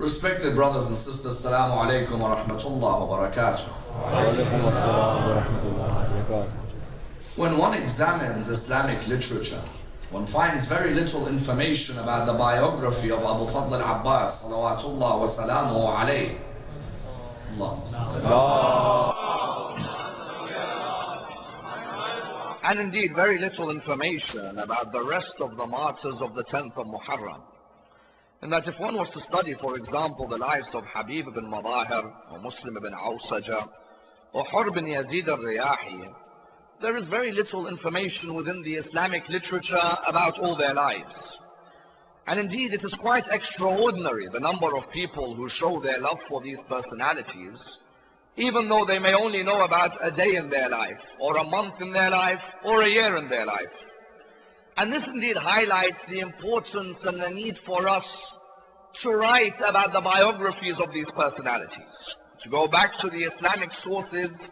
Respected brothers and sisters, Assalamu alaikum wa rahmatullah wa barakatuh. When one examines Islamic literature, one finds very little information about the biography of Abu Fadl al-Abbas, salawatullah wa salamuhu alayhi. And indeed, very little information about the rest of the martyrs of the 10th of Muharram. And that if one was to study, for example, the lives of Habib ibn Madahir, or Muslim ibn Awsaja, or Hur ibn Yazid al-Riyahi, there is very little information within the Islamic literature about all their lives. And indeed, it is quite extraordinary the number of people who show their love for these personalities, even though they may only know about a day in their life, or a month in their life, or a year in their life. And this indeed highlights the importance and the need for us to write about the biographies of these personalities, to go back to the Islamic sources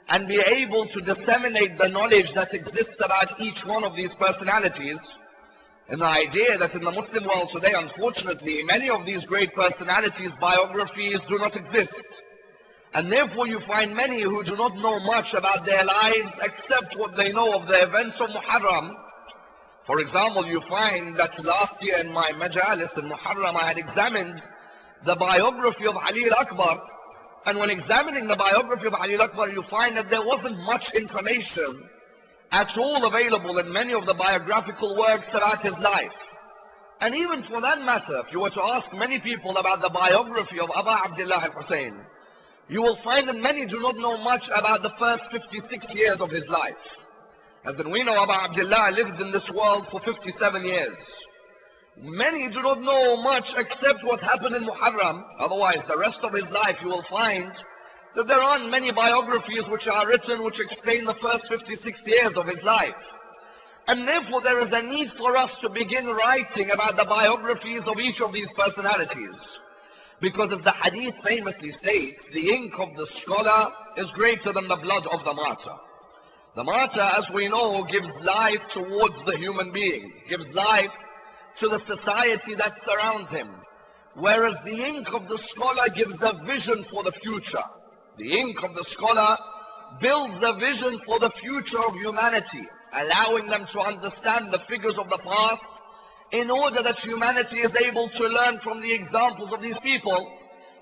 and be able to disseminate the knowledge that exists about each one of these personalities. And the idea that in the Muslim world today, unfortunately, many of these great personalities' biographies do not exist. And therefore you find many who do not know much about their lives except what they know of the events of Muharram. For example, you find that last year in my majalis in Muharram, I had examined the biography of Ali al-Akbar. And when examining the biography of Ali al-Akbar, you find that there wasn't much information at all available in many of the biographical works about his life. And even for that matter, if you were to ask many people about the biography of Abu Abdullah al-Hussain, you will find that many do not know much about the first 56 years of his life. As in, we know Abu Abdullah lived in this world for 57 years. Many do not know much except what happened in Muharram. Otherwise, the rest of his life, you will find that there aren't many biographies which are written which explain the first 56 years of his life. And therefore, there is a need for us to begin writing about the biographies of each of these personalities. Because as the hadith famously states, the ink of the scholar is greater than the blood of the martyr. The martyr, as we know, gives life towards the human being, gives life to the society that surrounds him. Whereas the ink of the scholar gives a vision for the future. The ink of the scholar builds a vision for the future of humanity, allowing them to understand the figures of the past in order that humanity is able to learn from the examples of these people.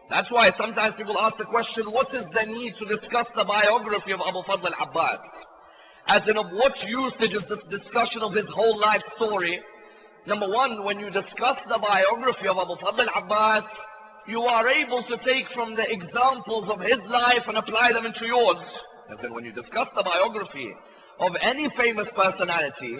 That's why sometimes people ask the question, what is the need to discuss the biography of Abu Fadl al-Abbas? As in, of what usage is this discussion of his whole life story? Number one, when you discuss the biography of Abu Fadl al-Abbas, you are able to take from the examples of his life and apply them into yours. As in, when you discuss the biography of any famous personality,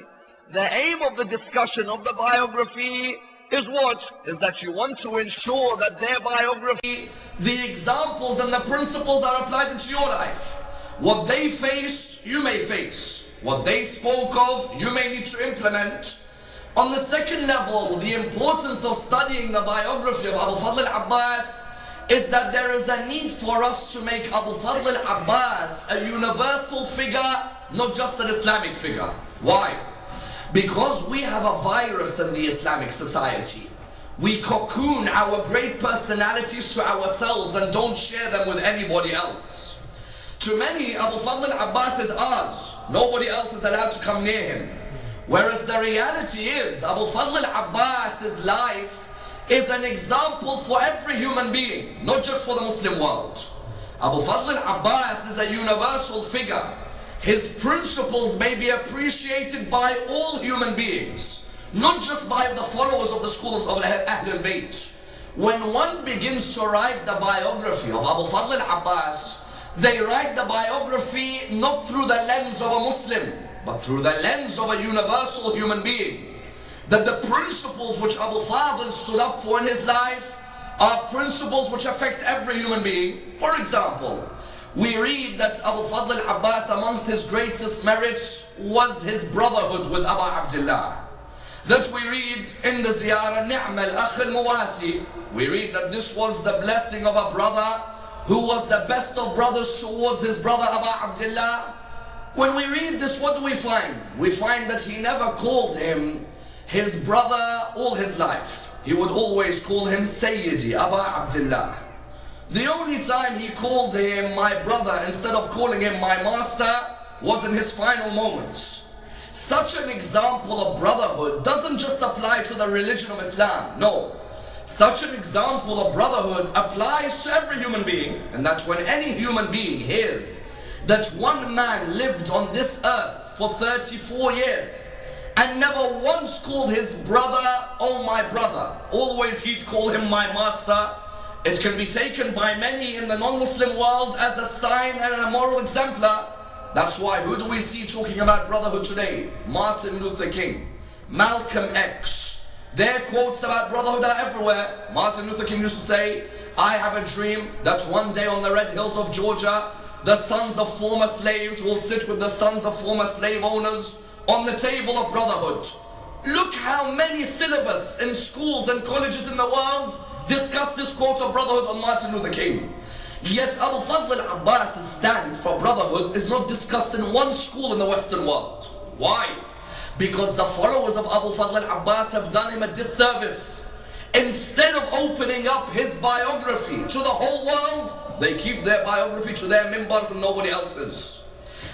the aim of the discussion of the biography is what? Is that you want to ensure that their biography, the examples and the principles are applied into your life. What they faced, you may face. What they spoke of, you may need to implement. On the second level, the importance of studying the biography of Abu Fadl al-Abbas is that there is a need for us to make Abu Fadl al-Abbas a universal figure, not just an Islamic figure. Why? Because we have a virus in the Islamic society. We cocoon our great personalities to ourselves and don't share them with anybody else. To many, Abu Fadl al-Abbas is ours. Nobody else is allowed to come near him. Whereas the reality is, Abu Fadl al-Abbas's life is an example for every human being, not just for the Muslim world. Abu Fadl al-Abbas is a universal figure. His principles may be appreciated by all human beings, not just by the followers of the schools of ahlulbayt. When one begins to write the biography of Abu Fadl al-Abbas, they write the biography not through the lens of a Muslim, but through the lens of a universal human being. That the principles which Abu Fadl stood up for in his life are principles which affect every human being. For example, we read that Abu Fadl al-Abbas, amongst his greatest merits was his brotherhood with Abu Abdullah. That we read in the ziyarah, Ni'mal Akh al-Muwasi. We read that this was the blessing of a brother who was the best of brothers towards his brother Abu Abdullah. When we read this, what do we find? We find that he never called him his brother all his life. He would always call him Sayyidi, Aba Abdullah. The only time he called him my brother instead of calling him my master was in his final moments. Such an example of brotherhood doesn't just apply to the religion of Islam, no. Such an example of brotherhood applies to every human being, and that's when any human being hears that one man lived on this earth for 34 years and never once called his brother, oh my brother. Always he'd call him my master. It can be taken by many in the non-Muslim world as a sign and a moral exemplar. That's why, who do we see talking about brotherhood today? Martin Luther King, Malcolm X. Their quotes about brotherhood are everywhere. Martin Luther King used to say, I have a dream that one day on the red hills of Georgia, the sons of former slaves will sit with the sons of former slave owners on the table of brotherhood. Look how many syllabus in schools and colleges in the world discuss this quote of brotherhood on Martin Luther King. Yet Abu Fadl al-Abbas' stand for brotherhood is not discussed in one school in the Western world. Why? Because the followers of Abu Fadl al-Abbas have done him a disservice. Instead of opening up his biography to the whole world, they keep their biography to their mimbars and nobody else's.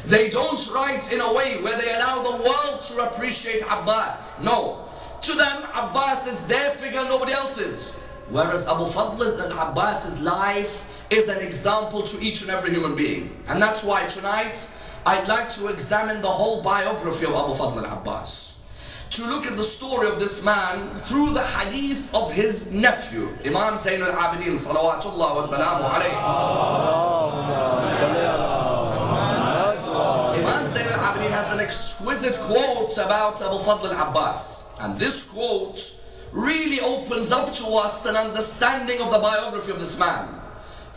They don't write in a way where they allow the world to appreciate Abbas. No. To them, Abbas is their figure, nobody else's. Whereas Abu Fadl al-Abbas' life is an example to each and every human being. And that's why tonight, I'd like to examine the whole biography of Abu Fadl al-Abbas. To look at the story of this man through the hadith of his nephew, Imam Zayn al-Abidin, salawatullah wa salamu alayhi. Imam Zayn al-Abidin has an exquisite quote about Abu Fadl al-Abbas. And this quote really opens up to us an understanding of the biography of this man.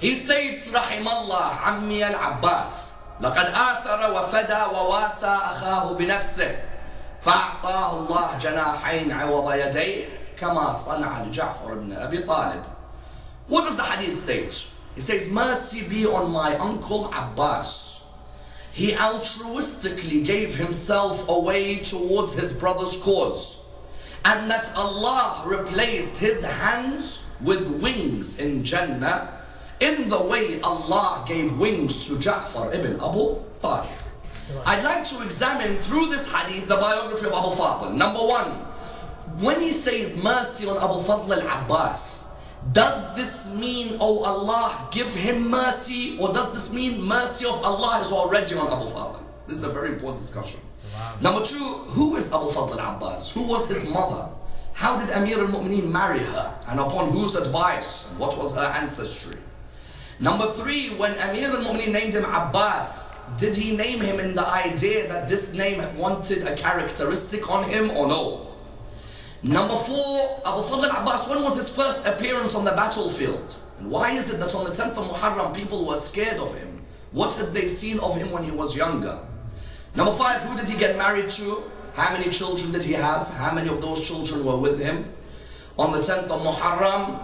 He states, Rahimallah Ammi al-Abbas. لقد آثر وفدى وواسى أخاه بنفسه فأعطاه الله جناحين عوض يديه كما صنع لجعفر بن أبي طالب. What does the hadith state? He says, mercy be on my uncle Abbas. He altruistically gave himself away towards his brother's cause, and that Allah replaced his hands with wings in Jannah in the way Allah gave wings to Ja'far ibn Abu Talib. I'd like to examine through this hadith the biography of Abu Fadl. Number one, when he says mercy on Abu Fadl al-Abbas, does this mean, oh Allah, give him mercy, or does this mean mercy of Allah is already on Abu Fadl? This is a very important discussion. Number two, who is Abu Fadl al-Abbas? Who was his mother? How did Amir al-Mu'mineen marry her? And upon whose advice? And what was her ancestry? Number three, when Amir al-Mu'mineen named him Abbas, did he name him in the idea that this name wanted a characteristic on him or no? Number four, Abu Fadl al-Abbas, when was his first appearance on the battlefield? And why is it that on the 10th of Muharram people were scared of him? What had they seen of him when he was younger? Number five, who did he get married to? How many children did he have? How many of those children were with him on the 10th of Muharram?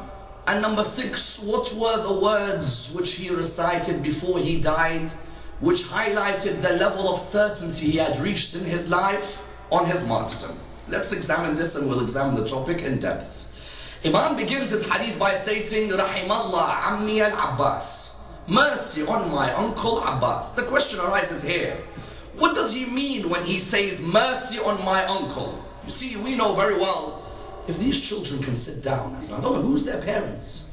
And number six, what were the words which he recited before he died, which highlighted the level of certainty he had reached in his life on his martyrdom? Let's examine this and we'll examine the topic in depth. Imam begins his hadith by stating, Rahimallah Ammi al-Abbas. Mercy on my uncle Abbas. The question arises here. What does he mean when he says mercy on my uncle? You see, we know very well, if these children can sit down, I don't know who's their parents.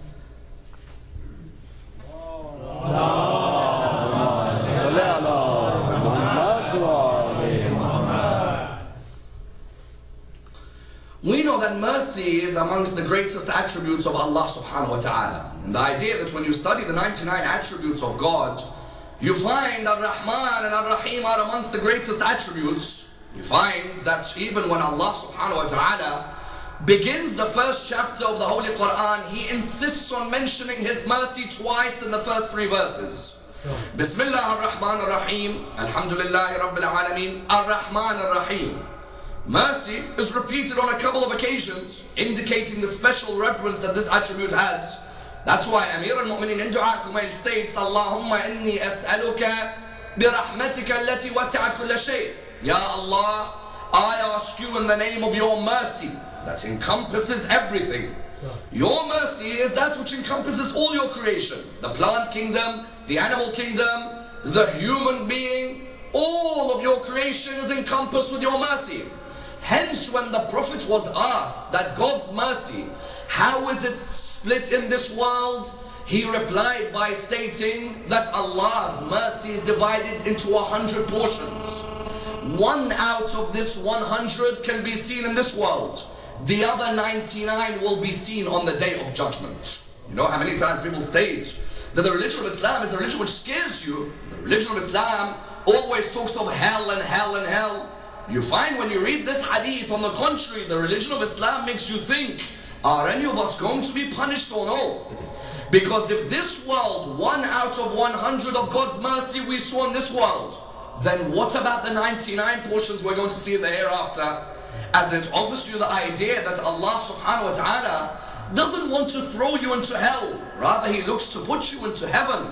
We know that mercy is amongst the greatest attributes of Allah subhanahu wa ta'ala. And the idea that when you study the 99 attributes of God, you find Ar-Rahman and Ar-Rahim are amongst the greatest attributes. You find that even when Allah subhanahu wa ta'ala begins the first chapter of the Holy Quran, He insists on mentioning His mercy twice in the first three verses. Bismillah ar-Rahman ar-Rahim, Alhamdulillahi Rabbil Alameen, Ar-Rahman ar-Rahim. Mercy is repeated on a couple of occasions, indicating the special reverence that this attribute has. That's why Amir al-Mu'mineen in Dua Kumail states, Allahumma inni as'aluka birahmatika allati wasi'at kulla shay. Ya Allah, I ask you in the name of your mercy that encompasses everything. Your mercy is that which encompasses all your creation. The plant kingdom, the animal kingdom, the human being, all of your creation is encompassed with your mercy. Hence, when the Prophet was asked that God's mercy, how is it split in this world? He replied by stating that Allah's mercy is divided into 100 portions. One out of this 100 can be seen in this world. The other 99 will be seen on the day of judgment. You know how many times people state that the religion of Islam is a religion which scares you. The religion of Islam always talks of hell and hell and hell. You find when you read this hadith, on the contrary, the religion of Islam makes you think, are any of us going to be punished or no? Because if this world, 1 out of 100 of God's mercy we saw in this world, then what about the 99 portions we're going to see in the hereafter? As it offers you the idea that Allah subhanahu wa ta'ala doesn't want to throw you into hell. Rather, He looks to put you into heaven.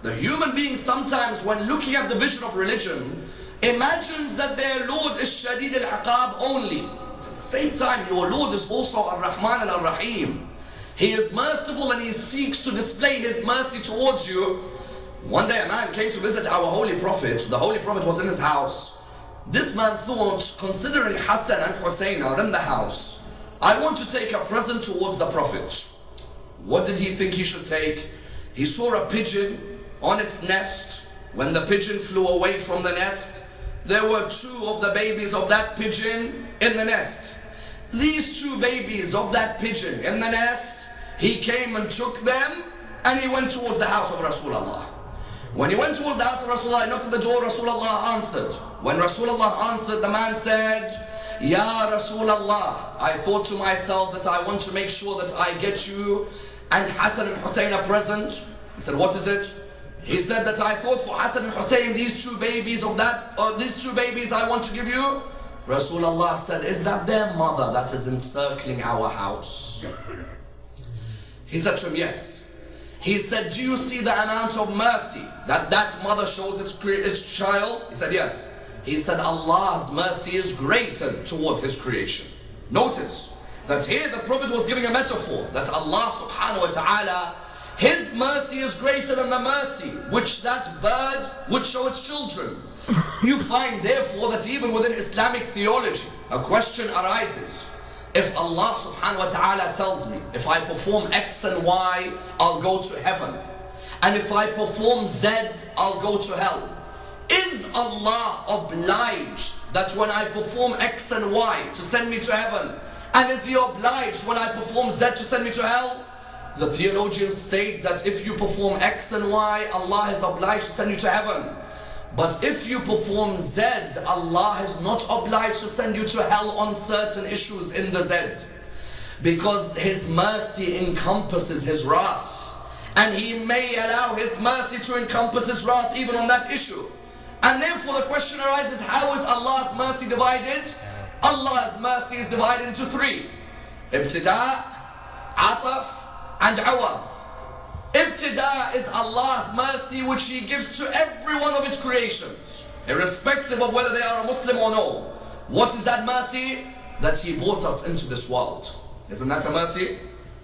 The human being sometimes, when looking at the vision of religion, imagines that their Lord is Shadid al-Aqab only. But at the same time, your Lord is also Ar-Rahman and Ar-Rahim. He is merciful and He seeks to display His mercy towards you. One day a man came to visit our Holy Prophet. The Holy Prophet was in his house. This man thought, considering Hassan and Hussain are in the house, I want to take a present towards the Prophet. What did he think he should take? He saw a pigeon on its nest. When the pigeon flew away from the nest, there were 2 of the babies of that pigeon in the nest. These 2 babies of that pigeon in the nest, he came and took them, and he went towards the house of Rasulullah. When he went towards the house of Rasulullah, he knocked at the door. Rasulullah answered. When Rasulullah answered, the man said, Ya Rasulullah, I thought to myself that I want to make sure that I get you and Hassan and Hussain a present. He said, what is it? He said that I thought for Hassan and Hussain, these 2 babies these 2 babies I want to give you. Rasulullah said, is that their mother that is encircling our house? He said to him, yes. He said, do you see the amount of mercy that that mother shows its child? He said, yes. He said, Allah's mercy is greater towards His creation. Notice that here the Prophet was giving a metaphor that Allah subhanahu wa ta'ala, His mercy is greater than the mercy which that bird would show its children. You find therefore that even within Islamic theology, a question arises. If Allah subhanahu wa ta'ala tells me, if I perform X and Y, I'll go to heaven. And if I perform Z, I'll go to hell. Is Allah obliged that when I perform X and Y to send me to heaven? And is He obliged when I perform Z to send me to hell? The theologians state that if you perform X and Y, Allah is obliged to send you to heaven. But if you perform Z, Allah is not obliged to send you to hell on certain issues in the Z. Because His mercy encompasses His wrath. And He may allow His mercy to encompass His wrath even on that issue. And therefore the question arises, how is Allah's mercy divided? Allah's mercy is divided into 3. Ibtida', Ataf, and Awad. Ibtida' is Allah's mercy which He gives to every one of His creations, irrespective of whether they are a Muslim or no. What is that mercy? That He brought us into this world. Isn't that a mercy?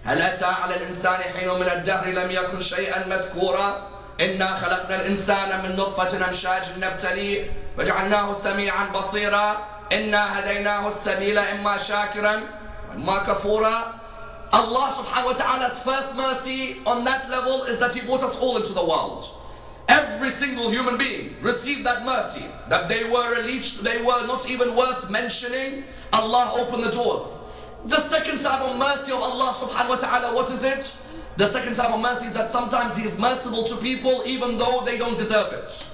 هل أتى على الإنسان حين من الدهر لم يكن شيئا مذكورا إنا خلقنا الإنسان من نطفة أمشاج نبتليه وجعلناه سميعا بصيرا إنا هديناه السبيل إما شاكرا وإما كفورا. Allah subhanahu wa ta'ala's first mercy on that level is that He brought us all into the world. Every single human being received that mercy, that they were not even worth mentioning. Allah opened the doors. The second type of mercy of Allah subhanahu wa ta'ala, what is it? The second type of mercy is that sometimes He is merciful to people even though they don't deserve it.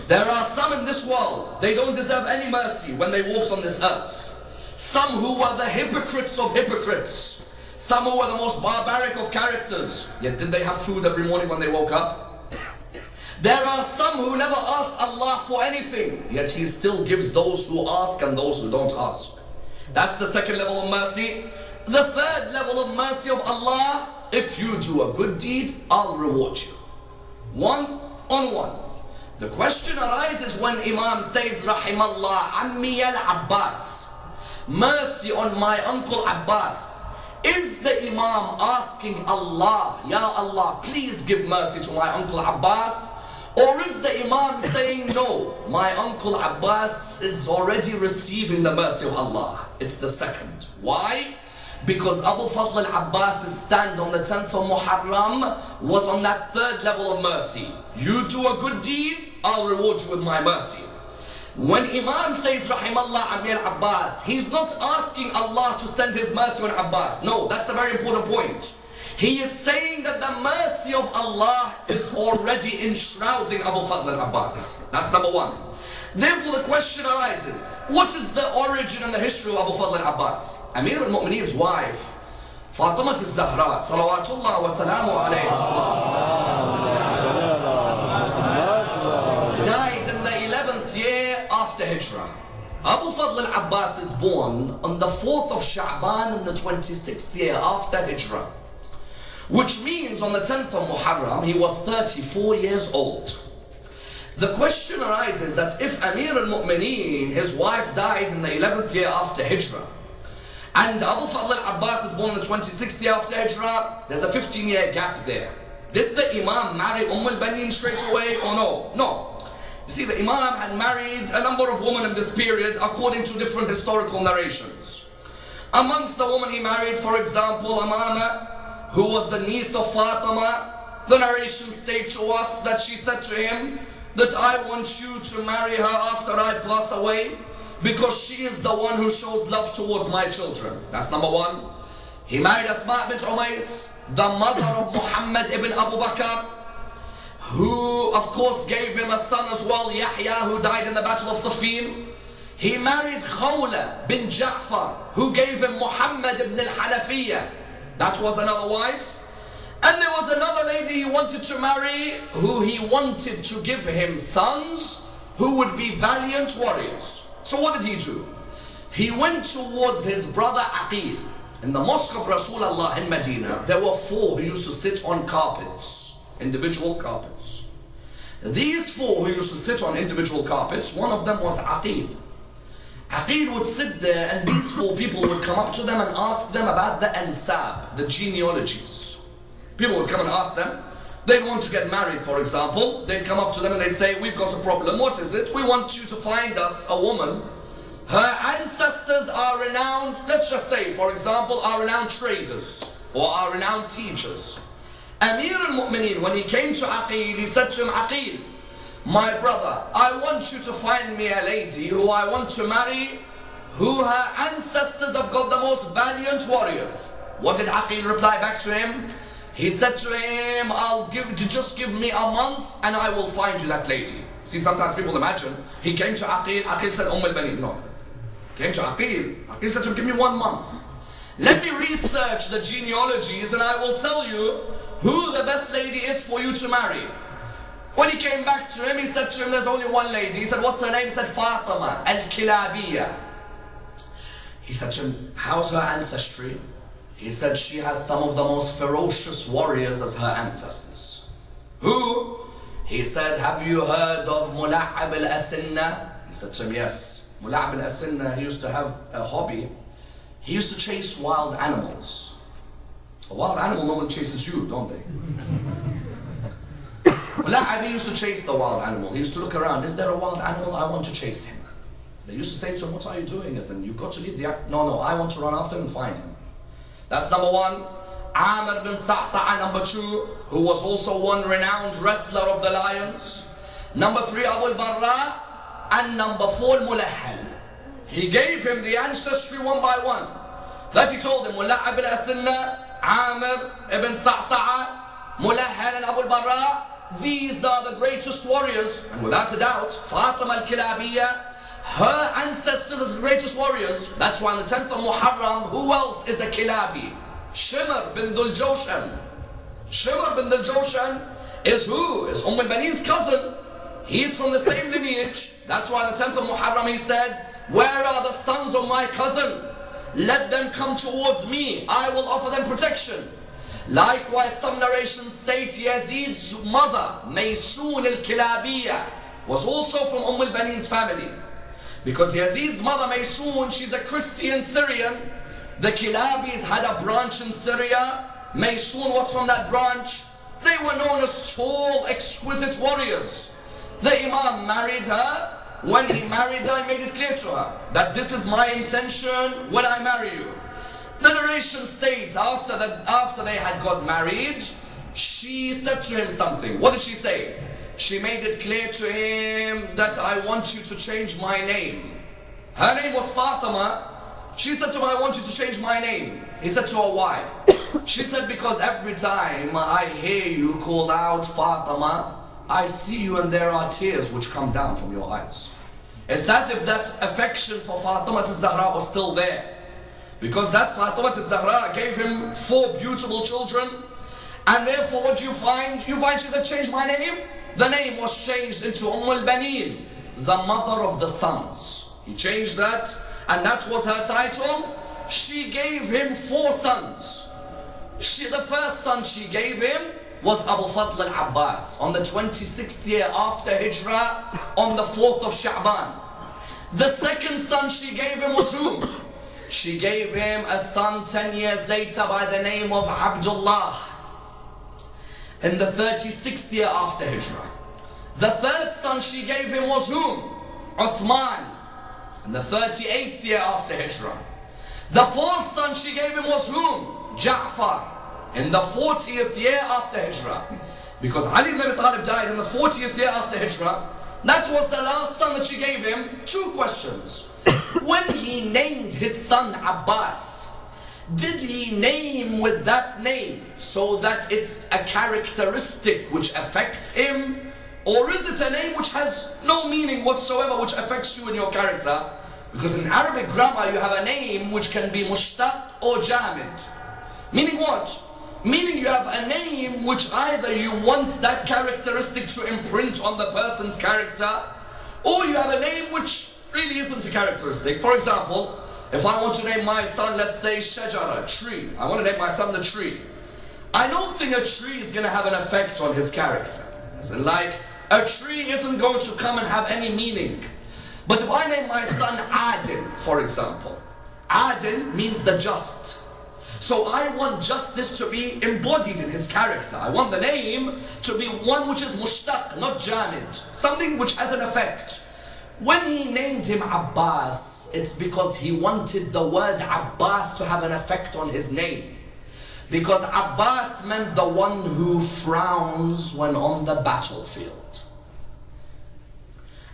There are some in this world, they don't deserve any mercy when they walk on this earth. Some who were the hypocrites of hypocrites. Some who were the most barbaric of characters. Yet did they have food every morning when they woke up? There are some who never asked Allah for anything. Yet He still gives those who ask and those who don't ask. That's the second level of mercy. The third level of mercy of Allah, if you do a good deed, I'll reward you. 1-on-1. The question arises when Imam says, Rahimallah Ammi al-Abbas, mercy on my uncle Abbas. Is the Imam asking Allah, Ya Allah, please give mercy to my uncle Abbas? Or is the Imam saying, no, my uncle Abbas is already receiving the mercy of Allah? It's the second. Why? Because Abu Fadl al-Abbas' stand on the 10th of Muharram was on that third level of mercy. You do a good deed, I'll reward you with my mercy. When Imam says, Rahimallah Amir Abbas, he's not asking Allah to send his mercy on Abbas. No, that's a very important point. He is saying that the mercy of Allah is already enshrouding Abu Fadl al-Abbas. That's number one. Therefore the question arises, what is the origin and the history of Abu Fadl al-Abbas? Amir al-Mu'mineen's wife, Fatima al-Zahra, salawatullah wa salamu alayha, died in the 11th year after Hijrah. Abu Fadl al-Abbas is born on the 4th of Sha'ban in the 26th year after Hijrah. Which means on the 10th of Muharram, he was 34 years old. The question arises that if Amir al-Mu'mineen, his wife died in the 11th year after Hijrah, and Abu Fadl al-Abbas is born in the 26th year after Hijrah, there's a 15-year gap there. Did the Imam marry al-Baneen straight away or no? No. You see, the Imam had married a number of women in this period according to different historical narrations. Amongst the women he married, for example, Amana, who was the niece of Fatima, the narration states to us that she said to him that I want you to marry her after I pass away because she is the one who shows love towards my children. That's number one. He married Asma bint Umays, the mother of Muhammad ibn Abu Bakr, who of course gave him a son as well, Yahya, who died in the Battle of Siffin. He married Khawla bin Ja'far, who gave him Muhammad ibn al-Hanafiyyah. That was another wife. And there was another lady he wanted to marry, who he wanted to give him sons who would be valiant warriors. So what did he do? He went towards his brother Aqil. In the mosque of Rasulullah in Medina, there were 4 who used to sit on carpets, individual carpets. These 4 who used to sit on individual carpets, one of them was Aqil. Aqil would sit there and these 4 people would come up to them and ask them about the ansab, the genealogies. People would come and ask them. They'd want to get married, for example. They'd come up to them and they'd say, we've got a problem. What is it? We want you to find us a woman. Her ancestors are renowned, let's just say, for example, are renowned traders or are renowned teachers. Amir al-Mu'mineen, when he came to Aqil, he said to him, Aqil, my brother, I want you to find me a lady who I want to marry, who her ancestors have got the most valiant warriors. What did Aqil reply back to him? He said to him, just give me a month and I will find you that lady. See, sometimes people imagine, he came to Aqil, Aqil said, al-Baneen. No. Came to Aqil, Aqil said to him, give me 1 month. Let me research the genealogies and I will tell you who the best lady is for you to marry. When he came back to him, he said to him, there's only one lady. He said, what's her name? He said, Fatima al-Kilabiyya. He said to him, how's her ancestry? He said, she has some of the most ferocious warriors as her ancestors. Who? He said, have you heard of Mula'ab al-Asinna? He said to him, yes. Mula'ab al-Asinna, he used to have a hobby. He used to chase wild animals. A wild animal normally chases you, don't they? Mula'ab, he used to chase the wild animal. He used to look around. Is there a wild animal? I want to chase him. They used to say to him, what are you doing? As in, you've got to leave the act. No, I want to run after him and find him. That's number 1. Amr bin Sa'sa'a, number 2, who was also one renowned wrestler of the lions. Number 3, Abu al-Barra. And number 4, Mulahal. He gave him the ancestry one by one. That he told him, Mula'ab al-Asinna, Amr ibn Sa'sa'a, Mulahal and Abu al-Barra. These are the greatest warriors, and without a doubt, Fatima al-Kilabiyya, her ancestors as the greatest warriors. That's why on the 10th of Muharram, who else is a Kilabi? Shimr bin Dhul Jawshan. Shimr bin Dhul Jawshan is who? Is al-Baneen's cousin. He's from the same lineage. That's why on the 10th of Muharram he said, where are the sons of my cousin? Let them come towards me. I will offer them protection. Likewise, some narrations state Yazid's mother, Maysoon al-Kilabiyya, was also from al-Banin's family. Because Yazid's mother Maysoon, she's a Christian Syrian. The Kilabis had a branch in Syria. Maysoon was from that branch. They were known as tall, exquisite warriors. The Imam married her. When he married her, he made it clear to her that this is my intention when I marry you. The narration states after they had got married, she said to him something. What did she say? She made it clear to him that I want you to change my name. Her name was Fatima. She said to him, I want you to change my name. He said to her, why? She said, because every time I hear you called out Fatima, I see you and there are tears which come down from your eyes. It's as if that affection for Fatima al-Zahra was still there. Because that Fatima al-Zahra gave him 4 beautiful children. And therefore what you find? You find she said, change my name. The name was changed into al-Banin, the mother of the sons. He changed that, and that was her title. She gave him 4 sons. The first son she gave him was Abu Fadl al-Abbas on the 26th year after Hijrah, on the 4th of Sha'ban. The second son she gave him was who? She gave him a son 10 years later by the name of Abdullah, in the 36th year after Hijrah. The third son she gave him was whom? Uthman, in the 38th year after Hijrah. The fourth son she gave him was whom? Ja'far, in the 40th year after Hijrah. Because Ali ibn Abi Talib died in the 40th year after Hijrah. That was the last son that she gave him. 2 questions. When he named his son Abbas, did he name with that name so that it's a characteristic which affects him? Or is it a name which has no meaning whatsoever, which affects you and your character? Because in Arabic grammar you have a name which can be mushtaq or jamid. Meaning what? Meaning you have a name which either you want that characteristic to imprint on the person's character, or you have a name which really isn't a characteristic. For example, if I want to name my son, let's say Shajara, tree. I want to name my son the tree. I don't think a tree is going to have an effect on his character. As in, like, a tree isn't going to come and have any meaning. But if I name my son Adil, for example, Adil means the just. So I want justice to be embodied in his character. I want the name to be one which is mushtaq, not jamid. Something which has an effect. When he named him Abbas, it's because he wanted the word Abbas to have an effect on his name. Because Abbas meant the one who frowns when on the battlefield.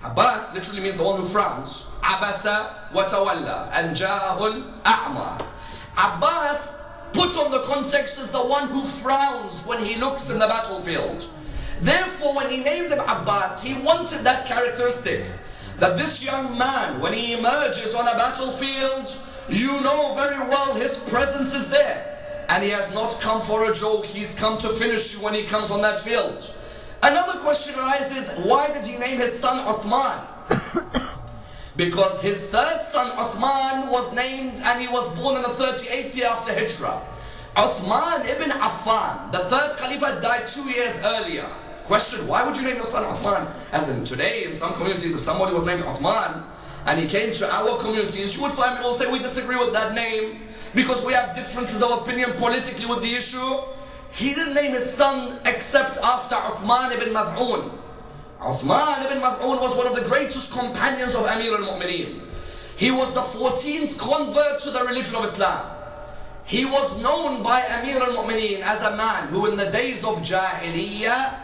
Abbas literally means the one who frowns. Abasa wa tawalla an ja'ahul a'ma. Abbas, put on the context, as the one who frowns when he looks in the battlefield. Therefore, when he named him Abbas, he wanted that characteristic. That this young man, when he emerges on a battlefield, you know very well his presence is there. And he has not come for a joke, he's come to finish you when he comes on that field. Another question arises, why did he name his son Uthman? Because his third son Uthman was named and he was born in the 38th year after Hijrah. Uthman ibn Affan, the third Khalifa, died 2 years earlier. Question, why would you name your son Uthman? As in today, in some communities, if somebody was named Uthman and he came to our communities, you would find people say we disagree with that name because we have differences of opinion politically with the issue. He didn't name his son except after Uthman ibn Maz'un. Uthman ibn Maz'un was one of the greatest companions of Amir al-Mu'mineen. He was the 14th convert to the religion of Islam. He was known by Amir al-Mu'mineen as a man who in the days of Jahiliyyah,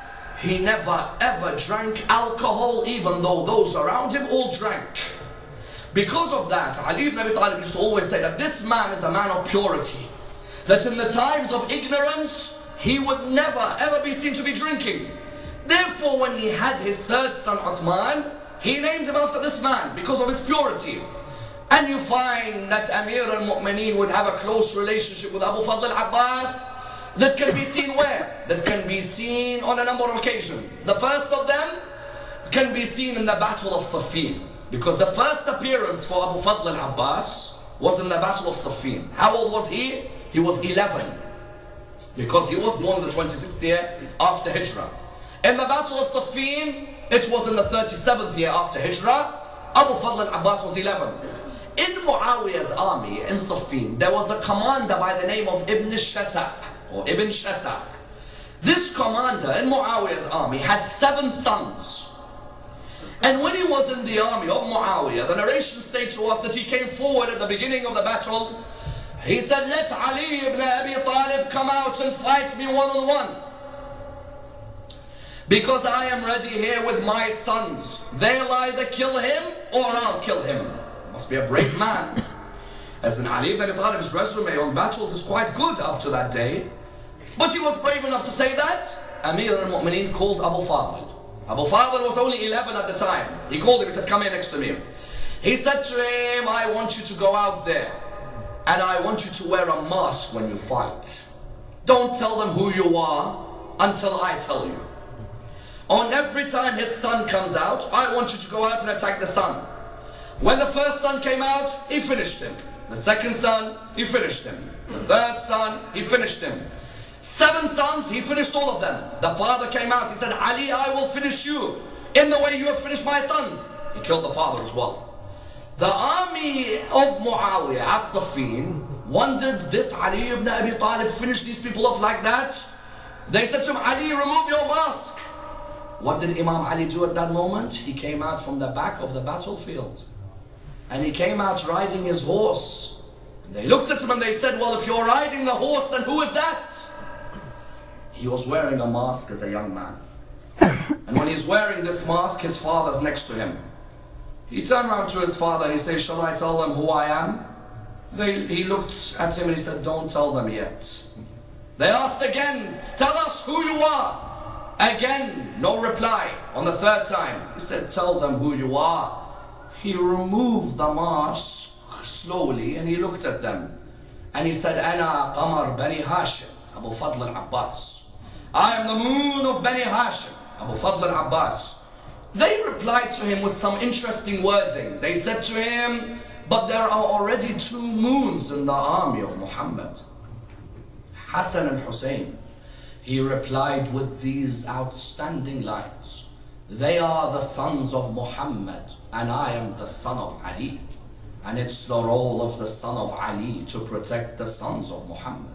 he never ever drank alcohol, even though those around him all drank. Because of that, Ali ibn Abi Talib used to always say that this man is a man of purity. That in the times of ignorance, he would never ever be seen to be drinking. Therefore, when he had his third son Uthman, he named him after this man because of his purity. And you find that Amir al-Mu'mineen would have a close relationship with Abu Fadl al-Abbas. That can be seen where? That can be seen on a number of occasions. The first of them can be seen in the Battle of Siffin. Because the first appearance for Abu Fadl al-Abbas was in the Battle of Siffin. How old was he? He was 11. Because he was born in the 26th year after Hijrah. In the Battle of Siffin, it was in the 37th year after Hijrah. Abu Fadl al-Abbas was 11. In Muawiyah's army in Siffin, there was a commander by the name of Ibn Shasa, or Ibn Shasa. This commander in Muawiyah's army had 7 sons. And when he was in the army of Muawiyah, the narration states to us that he came forward at the beginning of the battle. He said, let Ali ibn Abi Talib come out and fight me one-on-one. Because I am ready here with my sons. They'll either kill him or I'll kill him. Must be a brave man. As in Ali ibn Abi Talib's resume on battles is quite good up to that day. But he was brave enough to say that. Amir al-Mu'mineen called Abu Fadl. Abu Fadl was only 11 at the time. He called him, he said, come here next to me. He said to him, I want you to go out there. And I want you to wear a mask when you fight. Don't tell them who you are until I tell you. On every time his son comes out, I want you to go out and attack the son. When the first son came out, he finished him. The second son, he finished him. The third son, he finished him. 7 sons, he finished all of them. The father came out, he said, Ali, I will finish you in the way you have finished my sons. He killed the father as well. The army of Muawiyah at Siffin wondered, this Ali ibn Abi Talib finished these people off like that? They said to him, Ali, remove your mask. What did Imam Ali do at that moment? He came out from the back of the battlefield. And he came out riding his horse. And they looked at him and they said, well, if you're riding the horse, then who is that? He was wearing a mask as a young man. And when he's wearing this mask, his father's next to him. He turned around to his father and he said, shall I tell them who I am? He looked at him and he said, don't tell them yet. They asked again, tell us who you are. Again, no reply. On the 3rd time, he said, tell them who you are. He removed the mask slowly and he looked at them. And he said, Ana Qamar Bani Hashim, Abu Fadl al-Abbas. I am the moon of Bani Hashim, Abu Fadl al-Abbas. They replied to him with some interesting wording. They said to him, but there are already 2 moons in the army of Muhammad, Hassan and Hussein. He replied with these outstanding lines. They are the sons of Muhammad and I am the son of Ali. And it's the role of the son of Ali to protect the sons of Muhammad.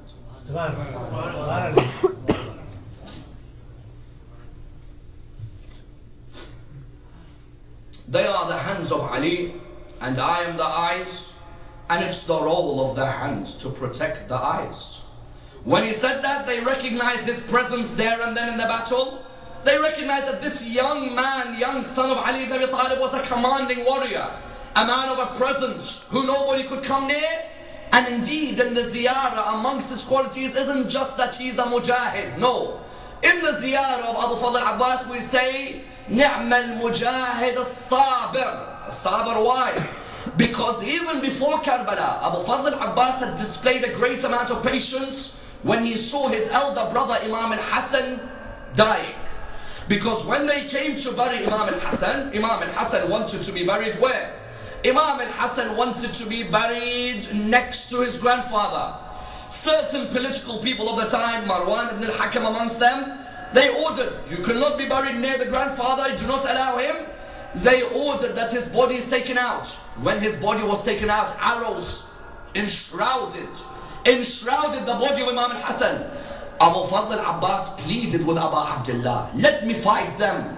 They are the hands of Ali and I am the eyes, and it's the role of the hands to protect the eyes. When he said that, they recognized his presence there and then in the battle. They recognized that this young man, young son of Ali ibn Abi Talib, was a commanding warrior, a man of a presence who nobody could come near. And indeed, in the ziyarah, amongst his qualities isn't just that he's a mujahid. No. In the ziyarah of Abu Fadl al-Abbas, we say, نعم المجاهد الصابر. الصابر, why? Because even before Karbala, Abu Fadl al-Abbas had displayed a great amount of patience when he saw his elder brother Imam al-Hassan dying. Because when they came to bury Imam al-Hassan wanted to be buried where? Imam al-Hassan wanted to be buried next to his grandfather. Certain political people of the time, Marwan ibn al-Hakam amongst them, they ordered, you cannot be buried near the grandfather, do not allow him. They ordered that his body is taken out. When his body was taken out, arrows enshrouded the body of Imam al-Hassan. Abu Fadl al-Abbas pleaded with Abu Abdullah, let me fight them.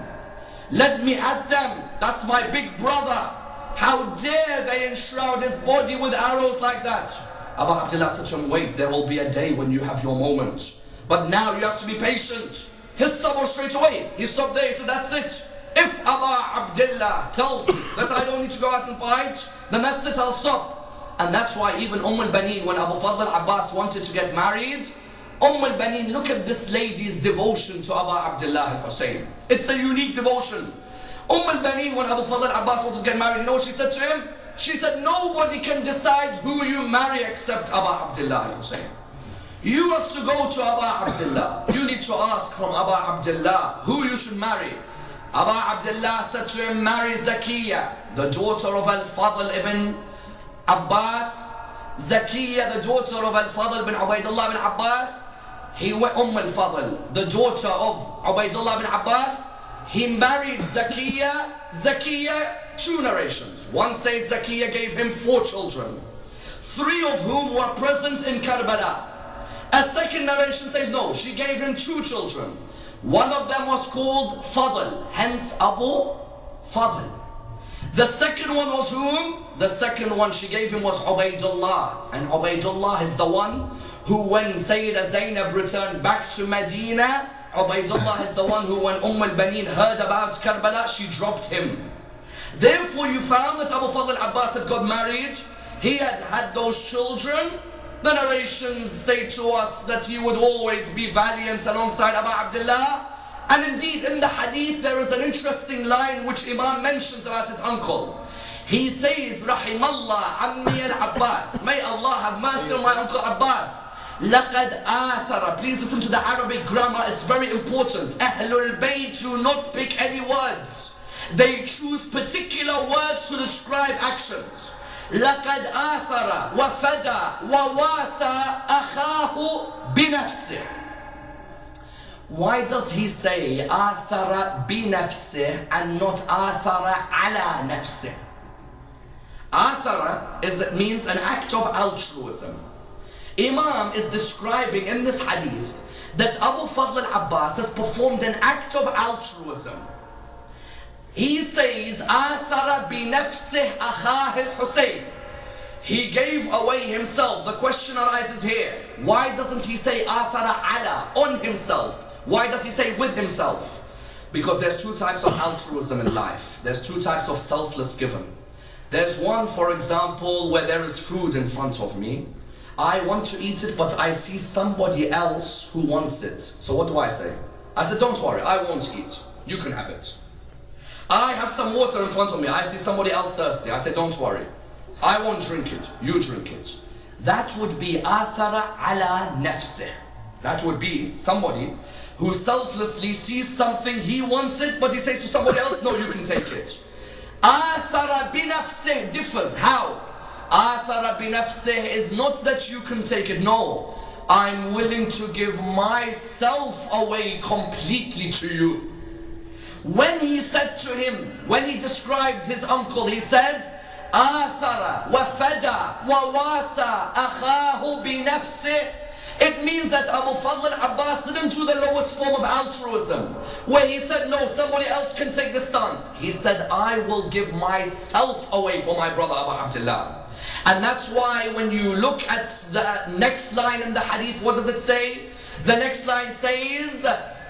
Let me at them. That's my big brother. How dare they enshroud his body with arrows like that? Abu Abdullah said to him, wait, there will be a day when you have your moment. But now you have to be patient. His sabr straight away. He stopped there, he said, that's it. If Abu Abdullah tells me that I don't need to go out and fight, then that's it, I'll stop. And that's why even al-Banin, when Abu Fadl al-Abbas wanted to get married, al-Banin, look at this lady's devotion to Abu Abdullah al-Hussein. It's a unique devotion. al-Banin, when Abu Fadl al-Abbas wanted to get married, you know what she said to him? She said, nobody can decide who you marry except Abu Abdullah al-Hussein. You have to go to Abu Abdullah. You need to ask from Abu Abdullah who you should marry. Abu Abdullah said to him, marry Zakiyya, the daughter of Al-Fadl ibn Abbas. Zakiyya, the daughter of Al-Fadl ibn Ubaidullah ibn Abbas. He went Al-Fadl, the daughter of Ubaidullah ibn Abbas. he married Zakiya. Zakiya, 2 narrations. One says Zakiya gave him 4 children, 3 of whom were present in Karbala. A second narration says no, she gave him 2 children. One of them was called Fadl, hence Abu Fadl. The second one was whom? The second one she gave him was Ubaydullah. And Ubaydullah is the one who, when Sayyidah Zainab returned back to Medina, Ubaydullah is the one who, when al-Banin heard about Karbala, she dropped him. Therefore you found that Abu Fadl Abbas had got married. He had those children. The narrations say to us that he would always be valiant alongside Abu Abdullah. And indeed in the hadith there is an interesting line which Imam mentions about his uncle. He says, Rahimallah Ammi al-Abbas. May Allah have mercy on my uncle Abbas. لَقَدْ آثَرَ. Please listen to the Arabic grammar, it's very important. Ahlulbayt do not pick any words. They choose particular words to describe actions. لَقَدْ آثَرَ وَفَدَى وَوَاسَى أَخَاهُ بِنَفْسِهِ. Why does he say آثَرَ بِنَفْسِهِ and not آثَرَ عَلَى نَفْسِهِ? Athara means an act of altruism. Imam is describing in this hadith that Abu Fadl al-Abbas has performed an act of altruism. He says, Athara binafsih akhah al-Hussein. He gave away himself. The question arises here. Why doesn't he say Athara ala, on himself? Why does he say with himself? Because there's 2 types of altruism in life. There's 2 types of selfless giving. There's one, for example, where there is food in front of me. I want to eat it, but I see somebody else who wants it. So what do I say? I said, don't worry, I won't eat. You can have it. I have some water in front of me. I see somebody else thirsty. I say, don't worry. I won't drink it. You drink it. That would be athara ala nafsih. That would be somebody who selflessly sees something, he wants it, but he says to somebody else, no, you can take it. Athara binafsih differs. How? Athara binafsih is not that you can take it. No. I'm willing to give myself away completely to you. When he said to him, when he described his uncle, he said, Athara wa fada wa wasa akhahu binafsih. It means that Abu Fadl al-Abbas didn't do the lowest form of altruism, where he said, no, somebody else can take the stance. He said, I will give myself away for my brother Abu Abdullah. And that's why when you look at the next line in the hadith, what does it say? The next line says,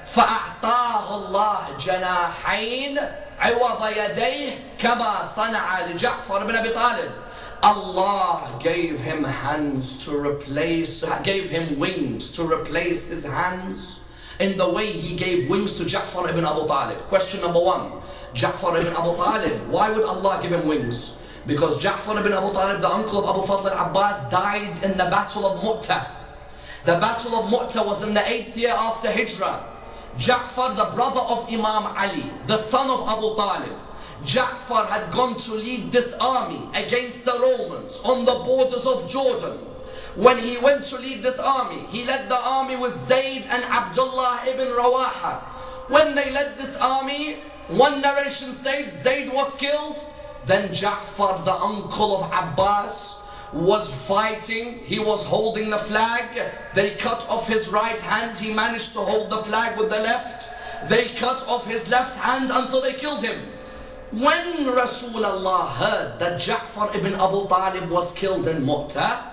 فَأَعْطَاهُ اللَّهُ جَنَاحَيْنِ عِوَضَ يَدَيْهِ كَمَا صَنَعَ لِجَعْفَرِ بْنِ أَبِي طَالِبٍ. Allah gave him hands to replace, gave him wings to replace his hands in the way he gave wings to Ja'far ibn Abu Talib. Question number 1, Ja'far ibn Abu Talib, why would Allah give him wings? Because Ja'far ibn Abu Talib, the uncle of Abu Fadl al-Abbas, died in the Battle of Mu'tah. The Battle of Mu'tah was in the 8th year after Hijrah. Ja'far, the brother of Imam Ali, the son of Abu Talib, Ja'far had gone to lead this army against the Romans on the borders of Jordan. When he went to lead this army, he led the army with Zayd and Abdullah ibn Rawaha. When they led this army, one narration states Zayd was killed. Then Ja'far, the uncle of Abbas, was fighting. He was holding the flag. They cut off his right hand. He managed to hold the flag with the left. They cut off his left hand until they killed him. When Rasulullah heard that Ja'far ibn Abu Talib was killed in Mu'tah,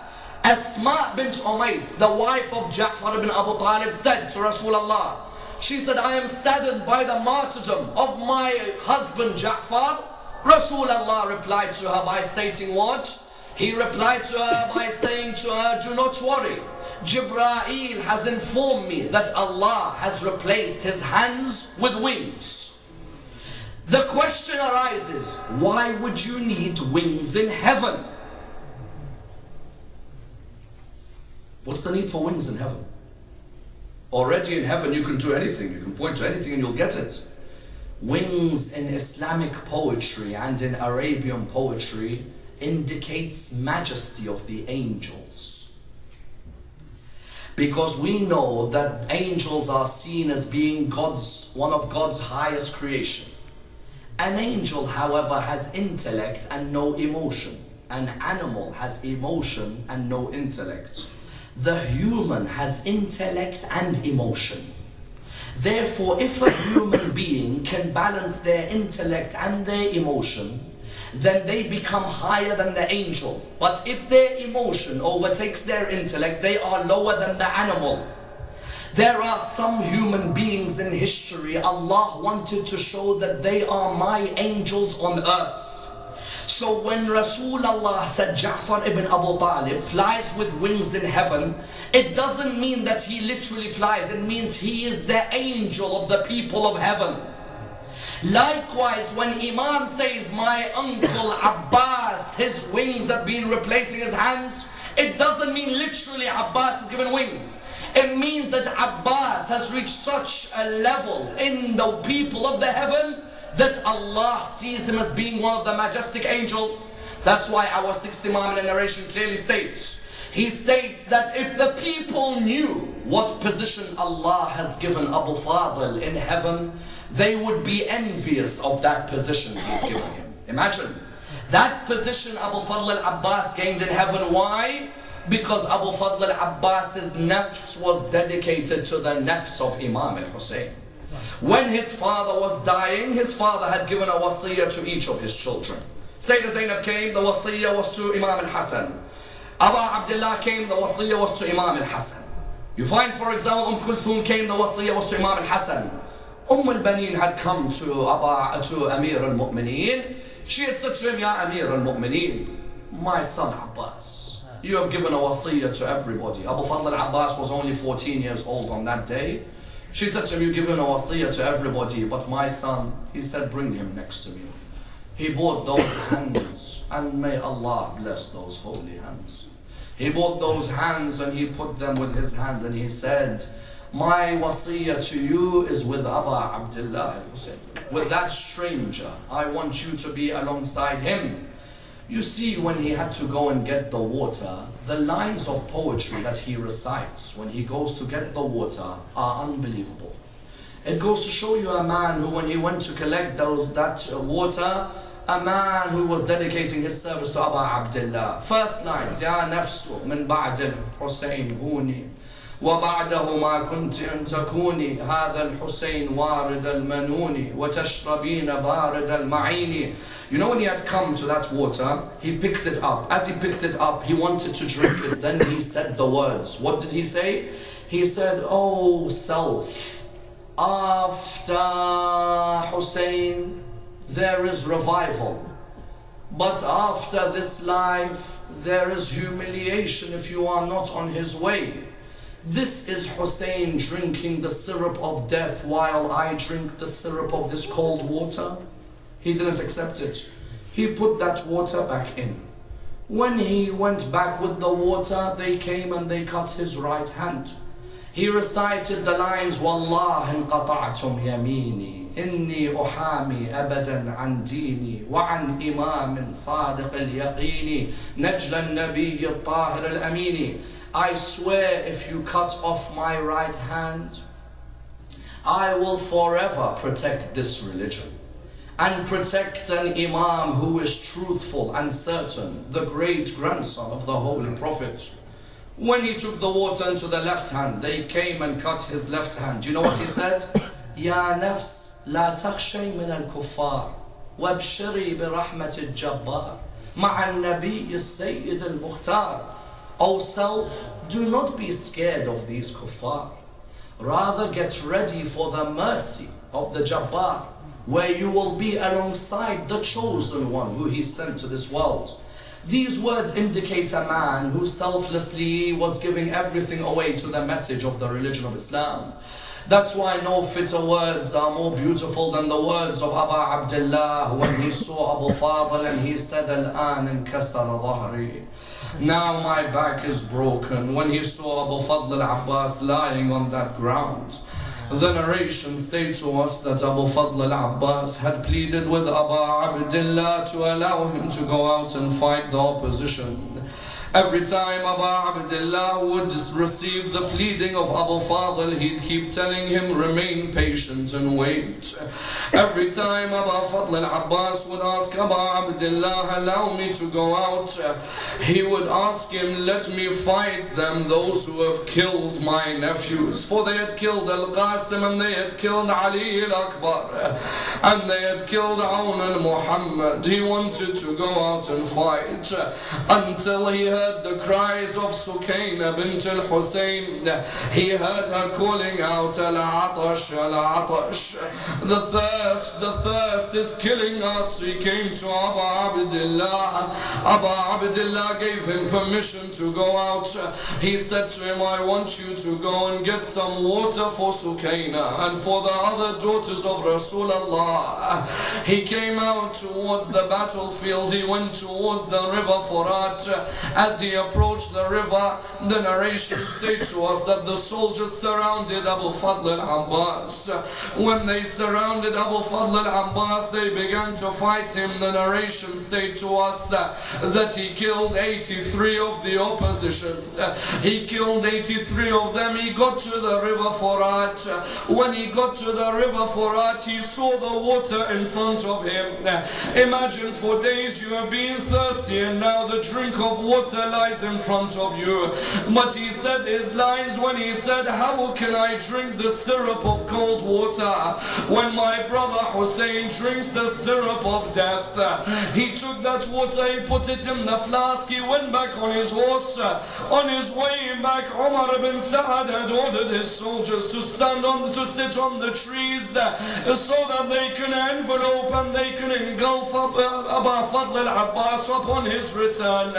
Asma bint Umays, the wife of Ja'far ibn Abu Talib, said to Rasulullah, she said, I am saddened by the martyrdom of my husband Ja'far. Rasulullah replied to her by stating what? He replied to her by saying to her, do not worry. Jibreel has informed me that Allah has replaced his hands with wings. The question arises, why would you need wings in heaven? What's the need for wings in heaven? Already in heaven you can do anything. You can point to anything and you'll get it. Wings in Islamic poetry and in Arabian poetry indicates majesty of the angels. Because we know that angels are seen as being one of God's highest creation. An angel, however, has intellect and no emotion. An animal has emotion and no intellect. The human has intellect and emotion. Therefore, if a human being can balance their intellect and their emotion, then they become higher than the angel. But if their emotion overtakes their intellect, they are lower than the animal. There are some human beings in history, Allah wanted to show that they are my angels on earth. So when Rasulullah said Ja'far ibn Abu Talib flies with wings in heaven, it doesn't mean that he literally flies. It means he is the angel of the people of heaven. Likewise, when Imam says, my uncle Abbas, his wings have been replacing his hands, it doesn't mean literally Abbas is given wings. It means that Abbas has reached such a level in the people of the heaven that Allah sees him as being one of the majestic angels. That's why our sixth Imam in the narration clearly states, he states that if the people knew what position Allah has given Abu Fadl in heaven, they would be envious of that position he's given him. Imagine that position Abu Fadl al-Abbas gained in heaven. Why? Because Abu Fadl al-Abbas's nafs was dedicated to the nafs of Imam Hussain. When his father was dying, his father had given a wasiyah to each of his children. Sayyidah Zainab came, the wasiyah was to Imam al-Hassan. Aba Abdullah came, the wasiyah was to Imam al-Hassan. You find, for example, Kulthum came, the wasiyah was to Imam al-Hassan. al-Baneen had come to Amir al-Mu'mineen. She had said to him, Ya Amir al-Mu'mineen, my son Abbas, you have given a wasiyah to everybody. Abu Fadl al-Abbas was only 14 years old on that day. She said to him, you've given a wasiyah to everybody, but my son, he said, bring him next to me. He bought those hands, and may Allah bless those holy hands. He bought those hands and he put them with his hand and he said, my wasiyah to you is with Aba Abdullah al-Hussein. With that stranger, I want you to be alongside him. You see, when he had to go and get the water, the lines of poetry that he recites when he goes to get the water are unbelievable. It goes to show you a man who, when he went to collect that water, a man who was dedicating his service to Aba Abdullah. First lines, Ya nafsu min ba'd al-Husayn huni وبعده ما كنت أن تكوني هذا الحسين وارد المنون وتشربين بارد المعين. You know, when he had come to that water, he picked it up. As he picked it up, he wanted to drink it. Then he said the words. What did he say? He said, oh self, after Hussein there is revival, but after this life there is humiliation if you are not on his way. This is Hussein drinking the syrup of death while I drink the syrup of this cold water. He didn't accept it. He put that water back in. When he went back with the water, they came and they cut his right hand. He recited the lines, Wallah inqata'tum yamini, inni uhami abadan an dini, wa an imamin sadiq al-yaqini, najla al-nabiy al-tahir al-amini. I swear if you cut off my right hand, I will forever protect this religion and protect an imam who is truthful and certain, the great grandson of the Holy Prophet. When he took the water into the left hand, they came and cut his left hand. Do you know what he said? Ya nafs la takhshay min al-kuffar wabshiri bi rahmat al-jabbar ma'a al-nabiy al-sayyid al-mukhtar. O self, do not be scared of these kuffar. Rather get ready for the mercy of the Jabbar, where you will be alongside the chosen one who he sent to this world. These words indicate a man who selflessly was giving everything away to the message of the religion of Islam. That's why no fitter words are more beautiful than the words of Aba Abdullah when he saw Abu Fadl and he said, Al-an inkasara dhahri. Now my back is broken. When he saw Abu Fadl al-Abbas lying on that ground, the narration states to us that Abu Fadl al-Abbas had pleaded with Aba Abdullah to allow him to go out and fight the opposition. Every time Abu Abdullah would receive the pleading of Abu Fadl, he'd keep telling him, remain patient and wait. Every time Abu Fadl al-Abbas would ask Abu Abdullah, allow me to go out, he would ask him, let me fight them, those who have killed my nephews. For they had killed Al-Qasim, and they had killed Ali al-Akbar, and they had killed Awn al-Muhammad. He wanted to go out and fight until he heard the cries of Sukayna bint al-Hussein. He heard her calling out, Al-Atash, Al-Atash. The thirst is killing us. He came to Abu Abdullah. Abu Abdullah gave him permission to go out. He said to him, I want you to go and get some water for Sukayna and for the other daughters of Rasulullah. He came out towards the battlefield. He went towards the river Furat. As he approached the river, the narration states to us that the soldiers surrounded Abu Fadl al-Abbas. When they surrounded Abu Fadl al-Abbas, they began to fight him. The narration states to us that he killed 83 of the opposition. He killed 83 of them. He got to the river Furat. When he got to the river Furat, he saw the water in front of him. Imagine for days you have been thirsty and now the drink of water lies in front of you. But he said his lines when he said, how can I drink the syrup of cold water when my brother Hussein drinks the syrup of death? He took that water, he put it in the flask, he went back on his horse. On his way back, Umar ibn Sa'ad had ordered his soldiers to sit on the trees so that they can envelope and they can engulf Abu Fadl al-Abbas upon his return.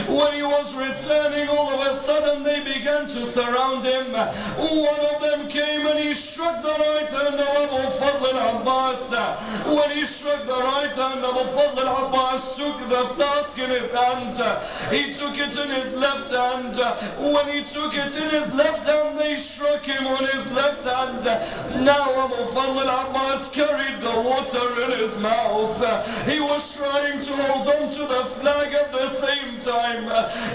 When he was returning, all of a sudden they began to surround him. One of them came and he struck the right hand of Abu Fadl al-Abbas. When he struck the right hand, Abu Fadl al-Abbas took the flask in his hands. He took it in his left hand. When he took it in his left hand, they struck him on his left hand. Now Abu Fadl al-Abbas carried the water in his mouth. He was trying to hold on to the flag at the same time.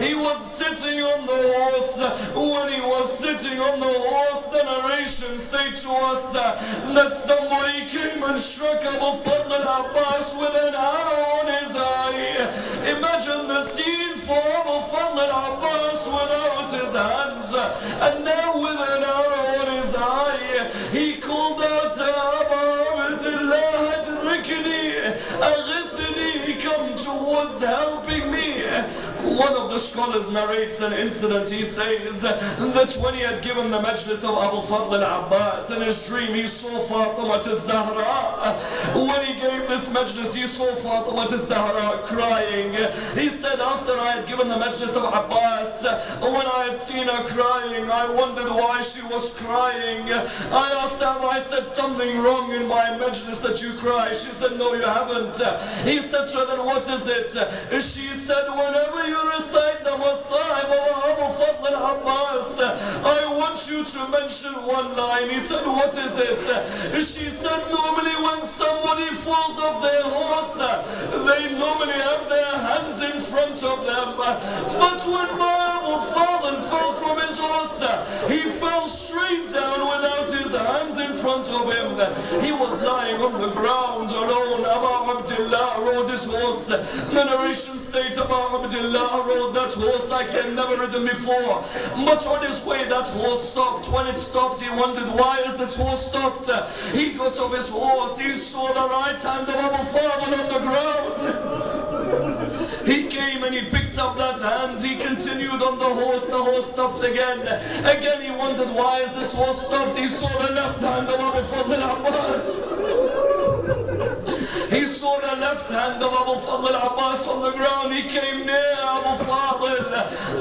He was sitting on the horse. When he was sitting on the horse, the narration states to us that somebody came and struck Abu Fadl al-Abbas with an arrow on his eye. Imagine the scene for Abu Fadl al-Abbas without his hands, and now with an arrow on his eye. He called out, Abu Abdullah, Adrikni, Aghithni, come towards helping me. One of the scholars narrates an incident. He says that when he had given the majlis of Abu Fadl al-Abbas, in his dream he saw Fatima al-Zahra. When he gave this majlis, he saw Fatima al-Zahra crying. He said, after I had given the majlis of Abbas, when I had seen her crying, I wondered why she was crying. I asked her, have I said something wrong in my majlis that you cry? She said, no, you haven't. He said to her, then what is it? She said, whenever you recite the Masa'ib of Abu Fadl al-Abbas, I want you to mention one line. He said, what is it? She said, normally when somebody falls off their horse, they normally have their hands in front of them. But when my Abu Fadl fell from his horse, he fell straight down without his hands in front of him. He was lying on the ground alone. Abu Abdullah rode his horse. The narration states Abu Abdullah rode that horse like he had never ridden before. But on his way, that horse stopped. When it stopped, he wondered, why is this horse stopped? He got off his horse. He saw the right hand of Abu Fadl on the ground. He came and he picked up that hand. He continued on the horse. The horse stopped again. Again, he wondered, why is this horse stopped? He saw the left hand of Abu Fadl al-Abbas. He saw the left hand of Abu Fadl al-Abbas on the ground. He came near Abu Fadl.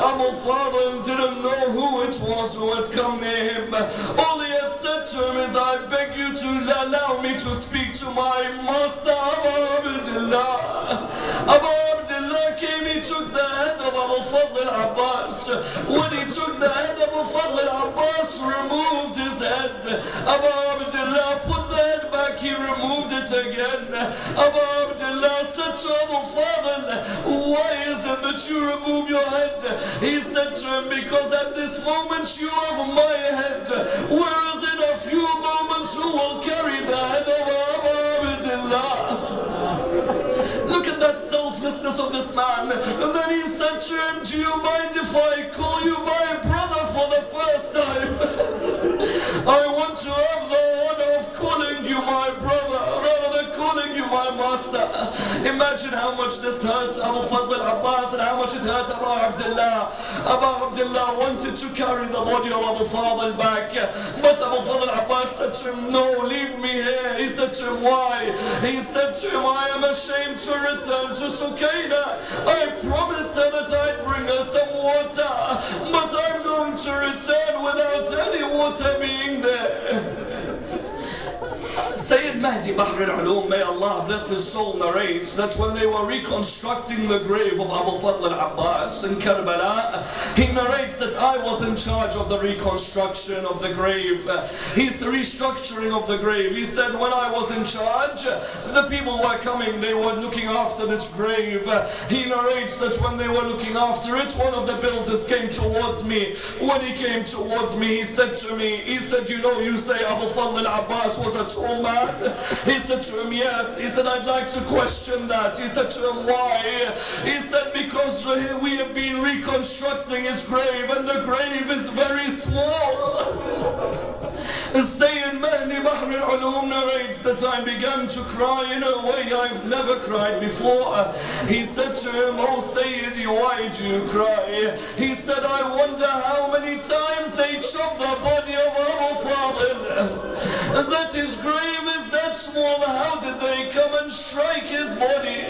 Abu Fadl didn't know who it was who had come near him. All he had said to him is, I beg you to allow me to speak to my master, Abu Abdullah. Abu Abdullah came, he he took the head of Abu Fadl al-Abbas, when he took the head of Abu Fadl al-Abbas, removed his head, Abu Abdullah put the head back, he removed it again. Abu Abdullah said to Abu Fadl, why is it that you remove your head? He said to him, because at this moment you have my head, whereas in a few moments who will carry the head of Abu Abdullah? Look at that selflessness of this man. And then he said to him, do you mind if I call you my brother for the first time? I want to have the honor of calling you my brother rather than calling you my master. Imagine how much this hurt Abu Fadl al-Abbas and how much it hurt Abu Abdullah. Abu Abdullah wanted to carry the body of Abu Fadl back, but Abu Fadl al-Abbas said to him, no, leave me here. He said to him, why? He said to him, I am ashamed to return to Sukaina. I promised her that I'd bring her some water, but I'm going to return without any water being there. Sayyid Mahdi Bahr al-Ulum, may Allah bless his soul, narrates that when they were reconstructing the grave of Abu Fadl al-Abbas in Karbala, he narrates that I was in charge of the reconstruction of the grave. He's the restructuring of the grave. He said when I was in charge, the people were coming, they were looking after this grave. He narrates that when they were looking after it, one of the builders came towards me. When he came towards me, he said to me, he said, you know, you say Abu Fadl al-Abbas was a tall man. He said to him, yes. He said, I'd like to question that. He said to him, why? He said, because we have been reconstructing his grave and the grave is very small. Sayyid Mahdi Bahr al-Ulum narrates that I began to cry in a way I've never cried before. He said to him, oh Sayyidi, why do you cry? He said, I wonder how many times they chopped the body of Abu Fadl, that his grave is that small. How did they come and strike his body?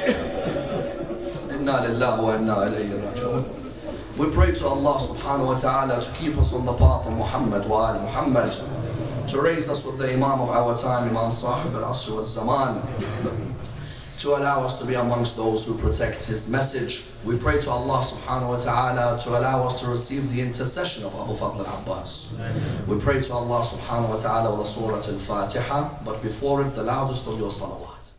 Inna lillahi wa inna ilayhi raji'un. We pray to Allah subhanahu wa ta'ala to keep us on the path of Muhammad wa al Muhammad, to raise us with the Imam of our time, Imam Sahib al-Asr wal-Zaman, to allow us to be amongst those who protect his message. We pray to Allah subhanahu wa ta'ala to allow us to receive the intercession of Abu Fadl al-Abbas. We pray to Allah subhanahu wa ta'ala with the Surah al-Fatiha, but before it, the loudest of your salawat.